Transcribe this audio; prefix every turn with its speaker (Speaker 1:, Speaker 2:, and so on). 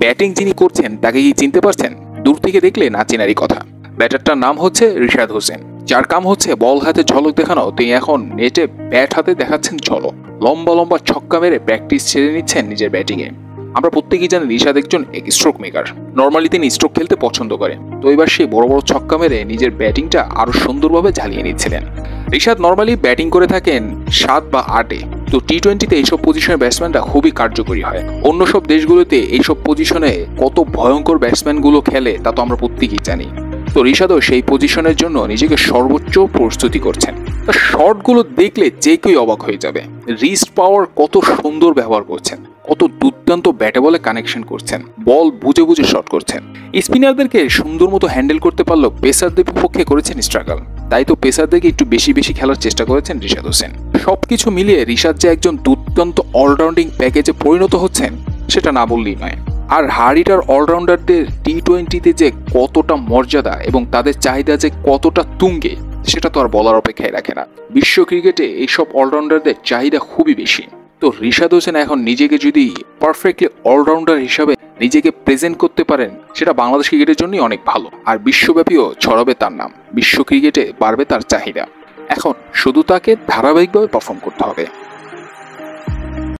Speaker 1: Batting যিনি করছেন তাকে কি চিনতে পারছেন? দূর থেকে দেখলে না চেনারই কথা। ব্যাটারটার নাম হচ্ছে রিশাদ হোসেন, যার কাম হচ্ছে বল হাতে ঝলক দেখানো। তিনি এখন নেটে ব্যাট হাতে দেখাচ্ছেন ঝলক। লম্বা লম্বা ছক্কা মেরে প্র্যাকটিস ছেড়ে নিচ্ছেন নিজের ব্যাটিংয়ে। আমরা প্রত্যেকেই জানি রিশাদ একজন স্ট্রোক মেকার। নর্মালি তিনি স্ট্রোক খেলতে পছন্দ করেন, তো এবার সেই বড় বড় ছক্কা মেরে নিজের ব্যাটিংটা আরো সুন্দরভাবে ঝালিয়ে নিচ্ছিলেন। রিশাদ নর্মালি ব্যাটিং করে থাকেন 7 বা 8-এ। তো টি-20তে এইসব পজিশনের ব্যাটসম্যানরা খুবই কার্যকরী হয়। অন্য সব দেশগুলোতে এইসব পজিশনে কত ভয়ঙ্কর ব্যাটসম্যানগুলো খেলে তা তো আমরা প্রত্যেকেই জানি। তো রিশাদও সেই পজিশনের জন্য নিজেকে সর্বোচ্চ প্রস্তুতি করছেন। তার শটগুলো দেখলে যে কেউ অবাক হয়ে যাবে। রিস্ট পাওয়ার কত সুন্দর ব্যবহার করছেন, কত দুর্দান্ত ব্যাটে বলে কানেকশন করছেন, বল বুঝে বুঝে শট করছেন। স্পিনারদেরকে সুন্দর মতো হ্যান্ডেল করতে পারলেও পেসারদের বিপক্ষে করেছেন স্ট্রাগল। তাই তো পেসারদেরকে একটু বেশি বেশি খেলার চেষ্টা করেছেন রিশাদ হোসেন। সবকিছু মিলিয়ে রিশাদ যে একজন দুর্দান্ত অলরাউন্ডিং প্যাকেজে পরিণত হচ্ছেন সেটা না বললেই নয়। আর হারিটার অলরাউন্ডারদের টি-20তে যে কতটা মর্যাদা এবং তাদের চাহিদা যে কতটা তুঙ্গে সেটা তো আর বলার অপেক্ষায় রাখে না। বিশ্ব ক্রিকেটে এইসব অলরাউন্ডারদের চাহিদা খুবই বেশি। তো রিশাদ হোসেন এখন নিজেকে যদি পারফেক্টলি অলরাউন্ডার হিসাবে নিজেকে প্রেজেন্ট করতে পারেন, সেটা বাংলাদেশ ক্রিকেটের জন্যই অনেক ভালো। আর বিশ্বব্যাপীও ছড়াবে তার নাম, বিশ্ব ক্রিকেটে বাড়বে তার চাহিদা। এখন শুধু তাকে ধারাবাহিকভাবে পারফর্ম করতে হবে।